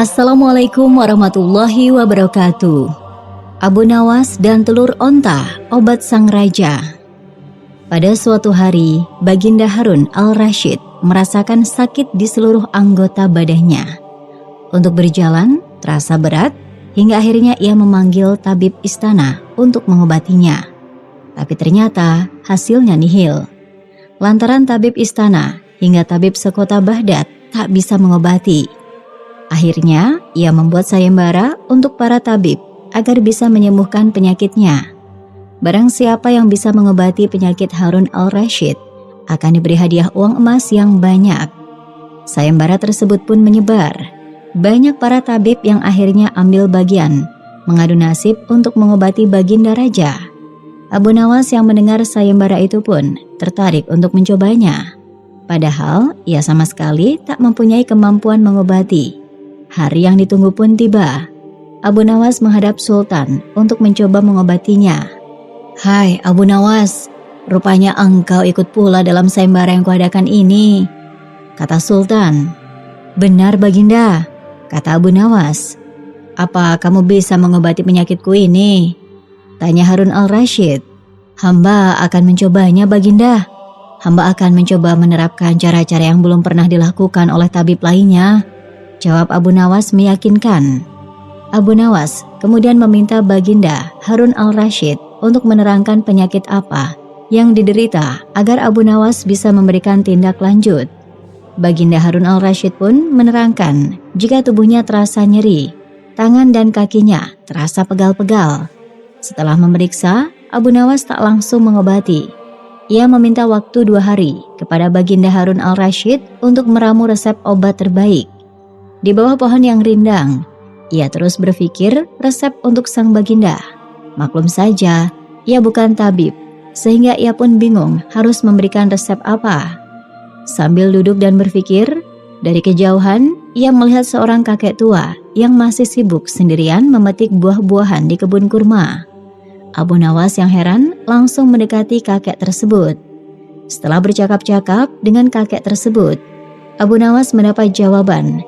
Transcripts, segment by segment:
Assalamualaikum warahmatullahi wabarakatuh. Abu Nawas dan telur onta, obat sang raja. Pada suatu hari, Baginda Harun al-Rasyid merasakan sakit di seluruh anggota badannya. Untuk berjalan, terasa berat, hingga akhirnya ia memanggil tabib istana untuk mengobatinya. Tapi ternyata hasilnya nihil. Lantaran tabib istana hingga tabib sekota Baghdad tak bisa mengobati. Akhirnya, ia membuat sayembara untuk para tabib agar bisa menyembuhkan penyakitnya. Barang siapa yang bisa mengobati penyakit Harun al-Rasyid akan diberi hadiah uang emas yang banyak. Sayembara tersebut pun menyebar. Banyak para tabib yang akhirnya ambil bagian, mengadu nasib untuk mengobati Baginda Raja. Abu Nawas yang mendengar sayembara itu pun tertarik untuk mencobanya. Padahal ia sama sekali tak mempunyai kemampuan mengobati. Hari yang ditunggu pun tiba. Abu Nawas menghadap Sultan untuk mencoba mengobatinya. "Hai Abu Nawas, rupanya engkau ikut pula dalam sayembara yang kuadakan ini," kata Sultan. "Benar Baginda," kata Abu Nawas. "Apa kamu bisa mengobati penyakitku ini?" tanya Harun al-Rasyid. "Hamba akan mencobanya Baginda. Hamba akan mencoba menerapkan cara-cara yang belum pernah dilakukan oleh tabib lainnya," jawab Abu Nawas meyakinkan. Abu Nawas kemudian meminta Baginda Harun al-Rasyid untuk menerangkan penyakit apa yang diderita agar Abu Nawas bisa memberikan tindak lanjut. Baginda Harun al-Rasyid pun menerangkan jika tubuhnya terasa nyeri, tangan dan kakinya terasa pegal-pegal. Setelah memeriksa, Abu Nawas tak langsung mengobati. Ia meminta waktu 2 hari kepada Baginda Harun al-Rasyid untuk meramu resep obat terbaik. Di bawah pohon yang rindang, ia terus berpikir resep untuk sang Baginda. Maklum saja, ia bukan tabib, sehingga ia pun bingung harus memberikan resep apa. Sambil duduk dan berpikir, dari kejauhan ia melihat seorang kakek tua yang masih sibuk sendirian memetik buah-buahan di kebun kurma. Abu Nawas yang heran langsung mendekati kakek tersebut. Setelah bercakap-cakap dengan kakek tersebut, Abu Nawas mendapat jawaban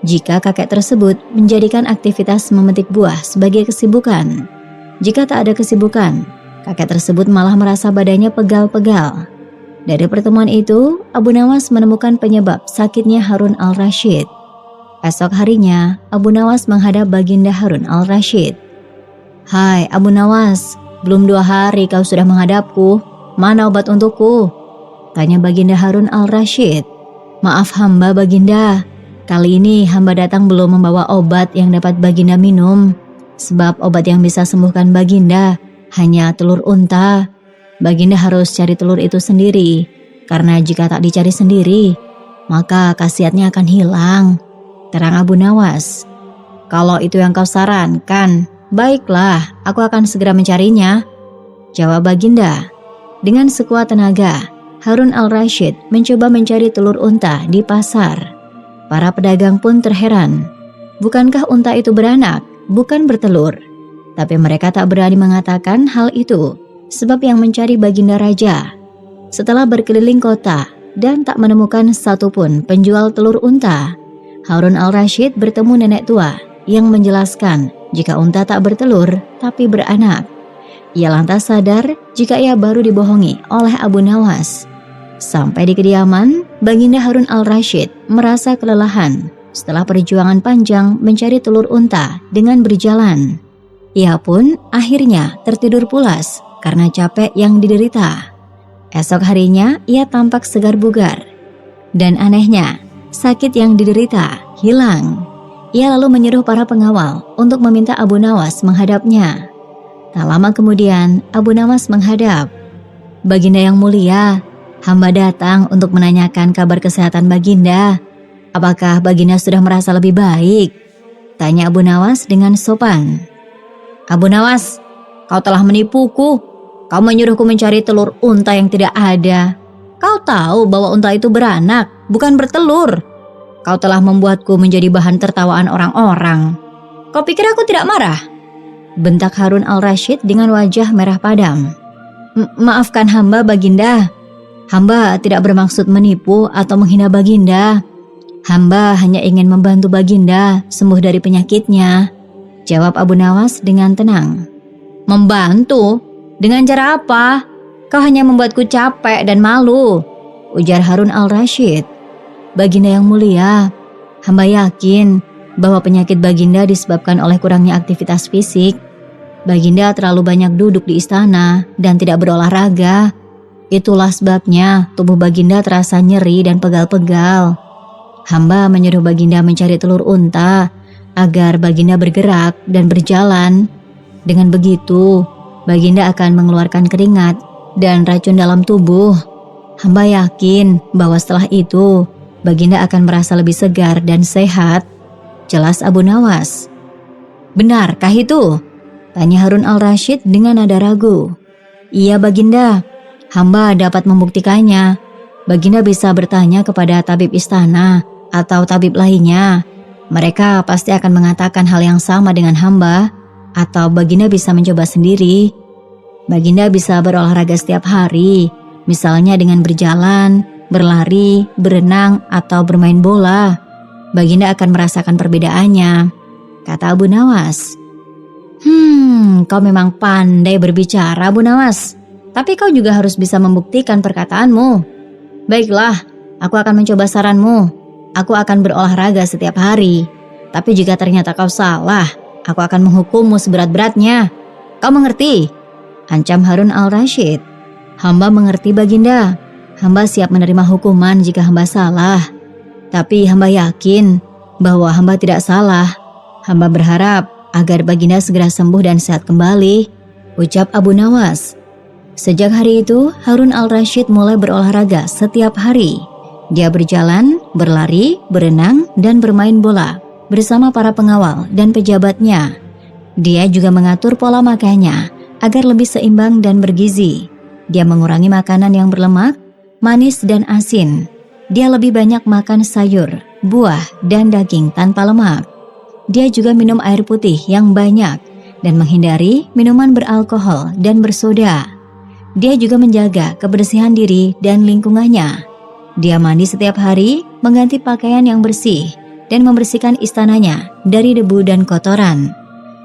jika kakek tersebut menjadikan aktivitas memetik buah sebagai kesibukan. Jika tak ada kesibukan, kakek tersebut malah merasa badannya pegal-pegal. Dari pertemuan itu, Abu Nawas menemukan penyebab sakitnya Harun al-Rasyid. Esok harinya, Abu Nawas menghadap Baginda Harun al-Rasyid. "Hai Abu Nawas, belum 2 hari kau sudah menghadapku. Mana obat untukku?" tanya Baginda Harun al-Rasyid. "Maaf hamba Baginda, kali ini hamba datang belum membawa obat yang dapat Baginda minum. Sebab obat yang bisa sembuhkan Baginda hanya telur unta. Baginda harus cari telur itu sendiri, karena jika tak dicari sendiri, maka khasiatnya akan hilang," terang Abu Nawas. "Kalau itu yang kau sarankan, baiklah, aku akan segera mencarinya," jawab Baginda. Dengan sekuat tenaga, Harun al-Rasyid mencoba mencari telur unta di pasar. Para pedagang pun terheran. Bukankah unta itu beranak, bukan bertelur? Tapi mereka tak berani mengatakan hal itu, sebab yang mencari Baginda Raja. Setelah berkeliling kota dan tak menemukan satupun penjual telur unta, Harun al-Rasyid bertemu nenek tua yang menjelaskan jika unta tak bertelur tapi beranak. Ia lantas sadar jika ia baru dibohongi oleh Abu Nawas. Sampai di kediaman, Baginda Harun al-Rasyid merasa kelelahan setelah perjuangan panjang mencari telur unta dengan berjalan. Ia pun akhirnya tertidur pulas karena capek yang diderita. Esok harinya ia tampak segar bugar. Dan anehnya, sakit yang diderita hilang. Ia lalu menyuruh para pengawal untuk meminta Abu Nawas menghadapnya. Tak lama kemudian, Abu Nawas menghadap. "Baginda yang mulia, hamba datang untuk menanyakan kabar kesehatan Baginda. Apakah Baginda sudah merasa lebih baik?" tanya Abu Nawas dengan sopan. "Abu Nawas, kau telah menipuku. Kau menyuruhku mencari telur unta yang tidak ada. Kau tahu bahwa unta itu beranak, bukan bertelur. Kau telah membuatku menjadi bahan tertawaan orang-orang. Kau pikir aku tidak marah?" bentak Harun al-Rasyid dengan wajah merah padam. Maafkan hamba Baginda. Hamba tidak bermaksud menipu atau menghina Baginda. Hamba hanya ingin membantu Baginda sembuh dari penyakitnya, jawab Abu Nawas dengan tenang. Membantu? Dengan cara apa? Kau hanya membuatku capek dan malu, ujar Harun al-Rashid. Baginda yang mulia, hamba yakin bahwa penyakit Baginda disebabkan oleh kurangnya aktivitas fisik. Baginda terlalu banyak duduk di istana dan tidak berolahraga. Itulah sebabnya tubuh Baginda terasa nyeri dan pegal-pegal. Hamba menyuruh Baginda mencari telur unta agar Baginda bergerak dan berjalan. Dengan begitu, Baginda akan mengeluarkan keringat dan racun dalam tubuh. Hamba yakin bahwa setelah itu, Baginda akan merasa lebih segar dan sehat, jelas Abu Nawas. Benarkah itu? Tanya Harun al-Rashid dengan nada ragu. Iya Baginda, hamba dapat membuktikannya. Baginda bisa bertanya kepada tabib istana atau tabib lainnya. Mereka pasti akan mengatakan hal yang sama dengan hamba, atau Baginda bisa mencoba sendiri. Baginda bisa berolahraga setiap hari, misalnya dengan berjalan, berlari, berenang, atau bermain bola. Baginda akan merasakan perbedaannya, kata Abu Nawas. Kau memang pandai berbicara, Abu Nawas. Tapi kau juga harus bisa membuktikan perkataanmu. Baiklah, aku akan mencoba saranmu. Aku akan berolahraga setiap hari. Tapi jika ternyata kau salah, aku akan menghukummu seberat-beratnya. Kau mengerti? Ancam Harun al-Rashid. Hamba mengerti Baginda. Hamba siap menerima hukuman jika hamba salah. Tapi hamba yakin bahwa hamba tidak salah. Hamba berharap agar Baginda segera sembuh dan sehat kembali, ucap Abu Nawas. Sejak hari itu, Harun al-Rashid mulai berolahraga setiap hari. Dia berjalan, berlari, berenang, dan bermain bola bersama para pengawal dan pejabatnya. Dia juga mengatur pola makannya agar lebih seimbang dan bergizi. Dia mengurangi makanan yang berlemak, manis, dan asin. Dia lebih banyak makan sayur, buah, dan daging tanpa lemak. Dia juga minum air putih yang banyak dan menghindari minuman beralkohol dan bersoda. Dia juga menjaga kebersihan diri dan lingkungannya. Dia mandi setiap hari, mengganti pakaian yang bersih, dan membersihkan istananya dari debu dan kotoran.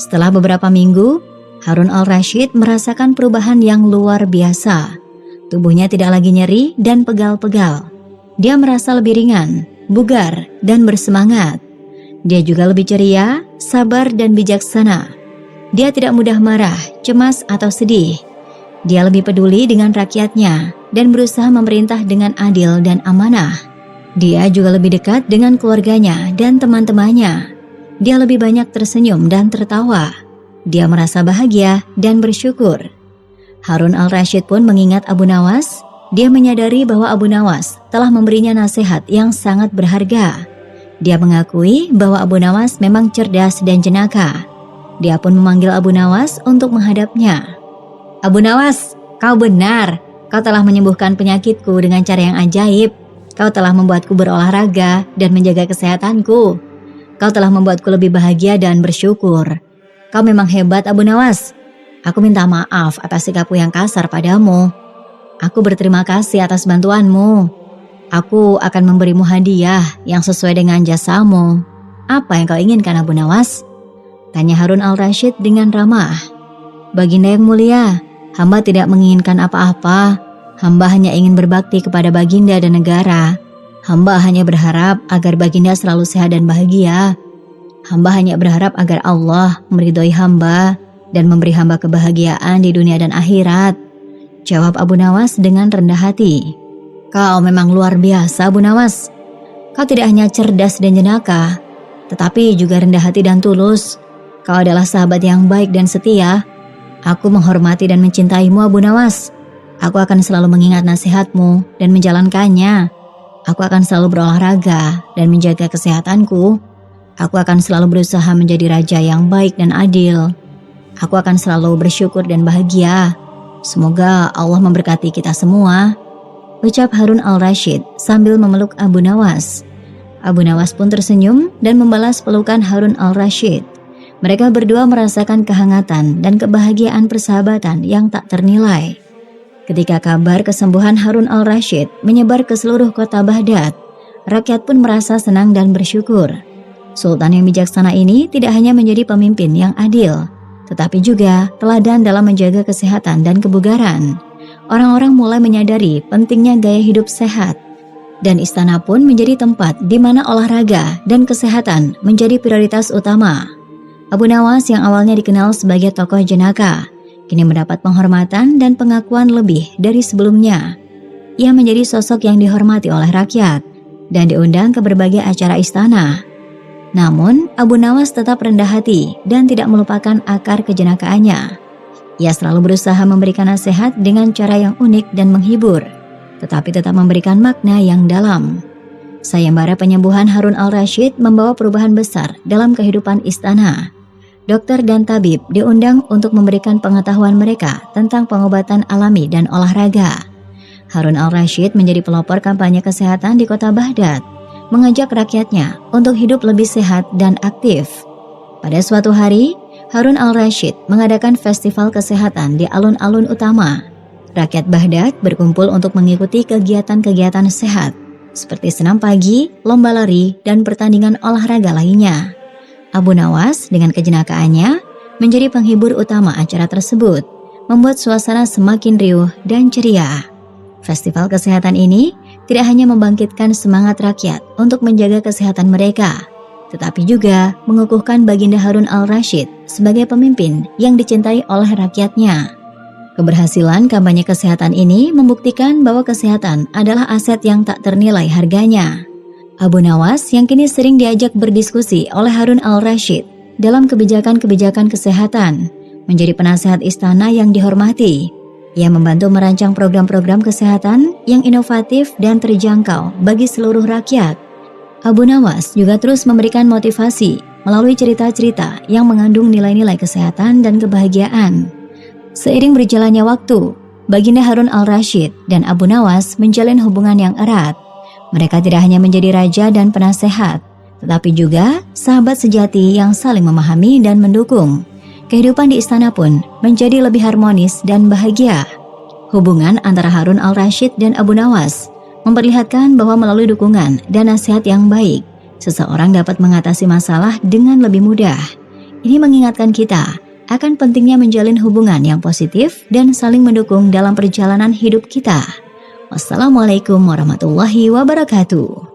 Setelah beberapa minggu, Harun al-Rashid merasakan perubahan yang luar biasa. Tubuhnya tidak lagi nyeri dan pegal-pegal. Dia merasa lebih ringan, bugar, dan bersemangat. Dia juga lebih ceria, sabar, dan bijaksana. Dia tidak mudah marah, cemas, atau sedih. Dia lebih peduli dengan rakyatnya dan berusaha memerintah dengan adil dan amanah. Dia juga lebih dekat dengan keluarganya dan teman-temannya. Dia lebih banyak tersenyum dan tertawa. Dia merasa bahagia dan bersyukur. Harun al-Rashid pun mengingat Abu Nawas. Dia menyadari bahwa Abu Nawas telah memberinya nasihat yang sangat berharga. Dia mengakui bahwa Abu Nawas memang cerdas dan jenaka. Dia pun memanggil Abu Nawas untuk menghadapnya. Abu Nawas, kau benar. Kau telah menyembuhkan penyakitku dengan cara yang ajaib. Kau telah membuatku berolahraga dan menjaga kesehatanku. Kau telah membuatku lebih bahagia dan bersyukur. Kau memang hebat, Abu Nawas. Aku minta maaf atas sikapku yang kasar padamu. Aku berterima kasih atas bantuanmu. Aku akan memberimu hadiah yang sesuai dengan jasamu. Apa yang kau inginkan, Abu Nawas? Tanya Harun al-Rashid dengan ramah. Baginda yang mulia, hamba tidak menginginkan apa-apa. Hamba hanya ingin berbakti kepada Baginda dan negara. Hamba hanya berharap agar Baginda selalu sehat dan bahagia. Hamba hanya berharap agar Allah meridhoi hamba dan memberi hamba kebahagiaan di dunia dan akhirat, jawab Abu Nawas dengan rendah hati. Kau memang luar biasa, Abu Nawas. Kau tidak hanya cerdas dan jenaka, tetapi juga rendah hati dan tulus. Kau adalah sahabat yang baik dan setia. Aku menghormati dan mencintaimu, Abu Nawas. Aku akan selalu mengingat nasihatmu dan menjalankannya. Aku akan selalu berolahraga dan menjaga kesehatanku. Aku akan selalu berusaha menjadi raja yang baik dan adil. Aku akan selalu bersyukur dan bahagia. Semoga Allah memberkati kita semua, ucap Harun al-Rashid sambil memeluk Abu Nawas. Abu Nawas pun tersenyum dan membalas pelukan Harun al-Rashid. Mereka berdua merasakan kehangatan dan kebahagiaan persahabatan yang tak ternilai. Ketika kabar kesembuhan Harun al-Rashid menyebar ke seluruh kota Baghdad, rakyat pun merasa senang dan bersyukur. Sultan yang bijaksana ini tidak hanya menjadi pemimpin yang adil, tetapi juga teladan dalam menjaga kesehatan dan kebugaran. Orang-orang mulai menyadari pentingnya gaya hidup sehat, dan istana pun menjadi tempat di mana olahraga dan kesehatan menjadi prioritas utama. Abu Nawas yang awalnya dikenal sebagai tokoh jenaka, kini mendapat penghormatan dan pengakuan lebih dari sebelumnya. Ia menjadi sosok yang dihormati oleh rakyat dan diundang ke berbagai acara istana. Namun, Abu Nawas tetap rendah hati dan tidak melupakan akar kejenakaannya. Ia selalu berusaha memberikan nasihat dengan cara yang unik dan menghibur, tetapi tetap memberikan makna yang dalam. Sayembara penyembuhan Harun al-Rashid membawa perubahan besar dalam kehidupan istana. Dokter dan tabib diundang untuk memberikan pengetahuan mereka tentang pengobatan alami dan olahraga. Harun al-Rashid menjadi pelopor kampanye kesehatan di kota Baghdad, mengajak rakyatnya untuk hidup lebih sehat dan aktif. Pada suatu hari, Harun al-Rashid mengadakan festival kesehatan di alun-alun utama. Rakyat Baghdad berkumpul untuk mengikuti kegiatan-kegiatan sehat, seperti senam pagi, lomba lari, dan pertandingan olahraga lainnya. Abu Nawas dengan kejenakaannya menjadi penghibur utama acara tersebut, membuat suasana semakin riuh dan ceria. Festival kesehatan ini tidak hanya membangkitkan semangat rakyat untuk menjaga kesehatan mereka, tetapi juga mengukuhkan Baginda Harun al-Rashid sebagai pemimpin yang dicintai oleh rakyatnya. Keberhasilan kampanye kesehatan ini membuktikan bahwa kesehatan adalah aset yang tak ternilai harganya. Abu Nawas yang kini sering diajak berdiskusi oleh Harun al-Rashid dalam kebijakan-kebijakan kesehatan, menjadi penasehat istana yang dihormati. Ia membantu merancang program-program kesehatan yang inovatif dan terjangkau bagi seluruh rakyat. Abu Nawas juga terus memberikan motivasi melalui cerita-cerita yang mengandung nilai-nilai kesehatan dan kebahagiaan. Seiring berjalannya waktu, Baginda Harun al-Rashid dan Abu Nawas menjalin hubungan yang erat. Mereka tidak hanya menjadi raja dan penasehat, tetapi juga sahabat sejati yang saling memahami dan mendukung. Kehidupan di istana pun menjadi lebih harmonis dan bahagia. Hubungan antara Harun al-Rashid dan Abu Nawas memperlihatkan bahwa melalui dukungan dan nasihat yang baik, seseorang dapat mengatasi masalah dengan lebih mudah. Ini mengingatkan kita akan pentingnya menjalin hubungan yang positif dan saling mendukung dalam perjalanan hidup kita. Wassalamualaikum warahmatullahi wabarakatuh.